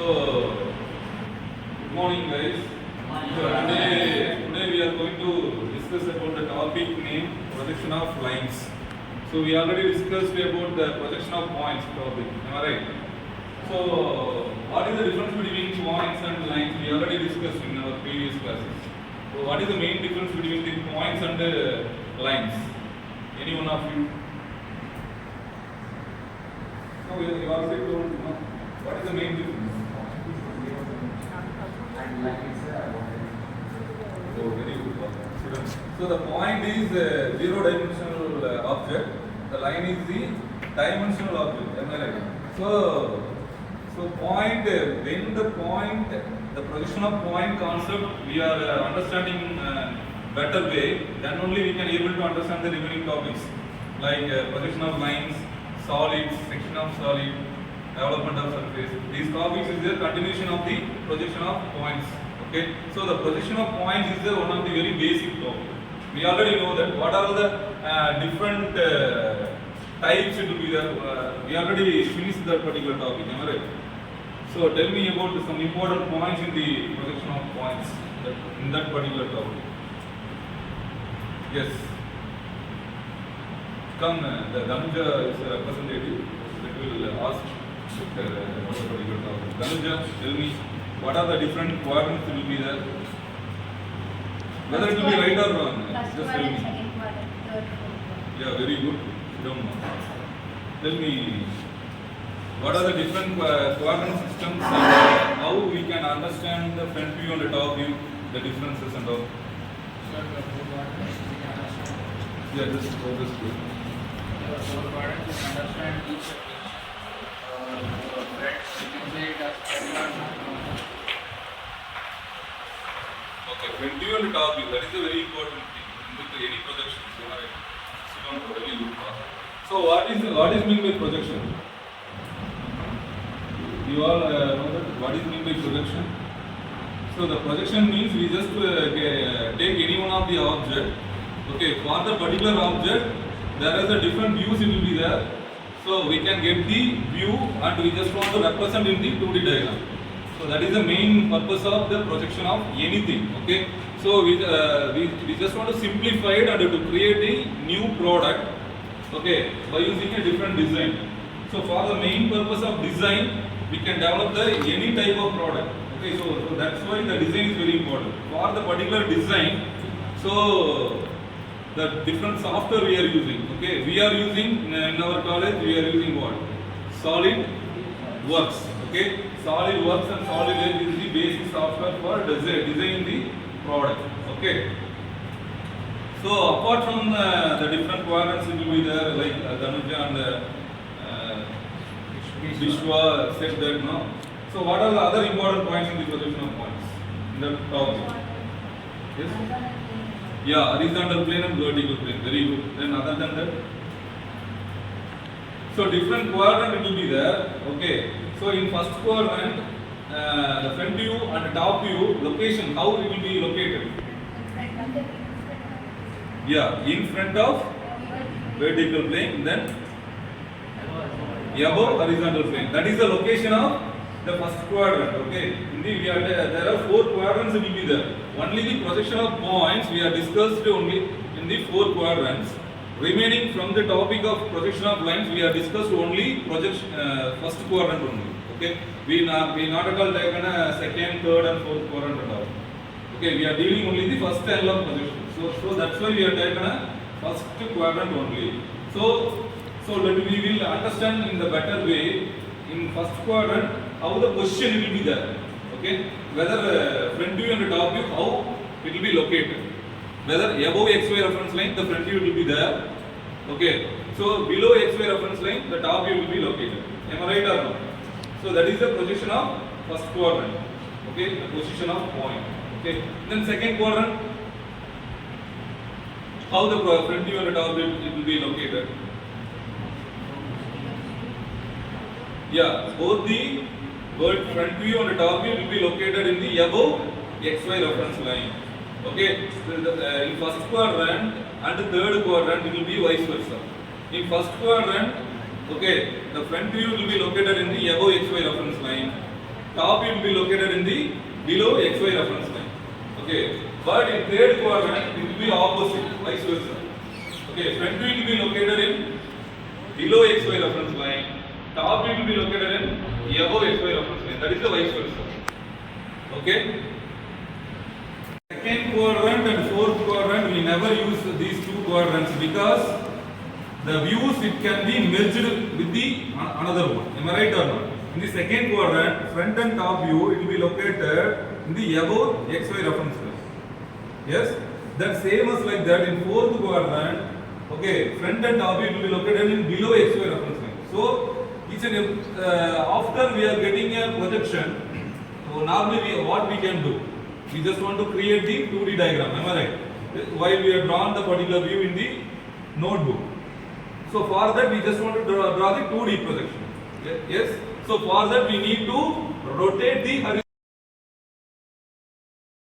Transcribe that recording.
So, good morning guys. So today we are going to discuss about the topic name projection of lines. So we already discussed about the projection of points topic. Am I right? So what is the difference between points and lines? We already discussed in our previous classes. So what is the main difference between the points and the lines? Any one of you? No, we already told. No. What is the main difference? So very good. So the point is a zero-dimensional object. The line is the dimensional object. Am I right? So point when the projection of point concept we are understanding better way, then only we can able to understand the remaining topics like projection of lines, solids, section of solid, development of surface. These topics is the continuation of the projection of points. Okay, so the projection of points is the one of the very basic topic. We already know that what are the different types it will be there. We already finished that particular topic. Am I right? So tell me about some important points in the projection of points in that particular topic. Yes. Come, the Dhanuja is a representative that will ask about the particular topic. Dhanuja, tell me what are the different quadrants that will be there? Whether it will be right or wrong, just tell me. Yeah, very good. Tell me, what are the different quadrant systems and how we can understand the front view and the top view, the differences and all? Yeah, just for this group. Four quadrants is understand each threads. You can say it as okay, front view and top view, that is a very important thing in any projection. So what is meant by projection? You all know that what is meant by projection? So the projection means we just take any one of the object. Okay, for the particular object, there is a different views it will be there. So we can get the view and we just want to represent in the 2D diagram. So that is the main purpose of the projection of anything. Okay, so we just want to simplify it and to create a new product. Okay, by using a different design. So for the main purpose of design, we can develop any type of product. Okay, so that's why the design is very important. For the particular design, so the different software we are using. Okay, we are using in our college we are using what? SolidWorks. Okay, SolidWorks and SolidWorks is the basic software for designing the product. Okay. So apart from the different quadrants it will be there like Dhanuja and Vishwa said that no. So what are the other important points in the projection of points in the topic? Yes? Yeah, horizontal plane and vertical plane. Very good. Then other than that? So different quadrant it will be there. Okay. So in first quadrant, the front view and the top view location, how it will be located? Yeah, in front of vertical plane, then above horizontal plane. That is the location of the first quadrant. Okay. Indeed, there are four quadrants that will be there. Only the projection of points we are discussed only in the four quadrants. Remaining from the topic of projection of lines, we are discussed only projection first quadrant only. Okay. We not at all taken a second, third, and fourth quadrant at all. Okay. We are dealing only the first angle of projection. So that's why we are taken a first quadrant only. So that we will understand in the better way in first quadrant how the position will be there. Okay, whether front view and the top view how it will be located. Whether above XY reference line the front view will be there. Okay, so below XY reference line the top view will be located. Am I right or no? So that is the projection of first quadrant. Okay, the position of point. Okay, then second quadrant how the front view and the top view it will be located. Yeah, both the front view and the top view will be located in the above XY reference line. Okay, so in first quadrant and the third quadrant it will be vice versa. In first quadrant, okay, the front view will be located in the above XY reference line. top will be located in the below xy reference line. Okay, but in third quadrant it will be opposite, vice versa. Okay, front view will be located in below xy reference line, top view will be located in above xy reference line. That is the vice versa. Okay. Second quadrant and fourth quadrant, we never use these two quadrants because the views it can be merged with the another one. Am I right or not? In the second quadrant, front and top view it will be located in the above xy reference line. Yes, that same as like that in fourth quadrant. Okay, front and top view it will be located in below xy reference line. So each and after we are getting a projection, so normally what we can do? We just want to create the 2D diagram. Am I right? While we have drawn the particular view in the notebook. So for that we just want to draw the 2D projection. Yes. So for that we need to rotate the horizontal.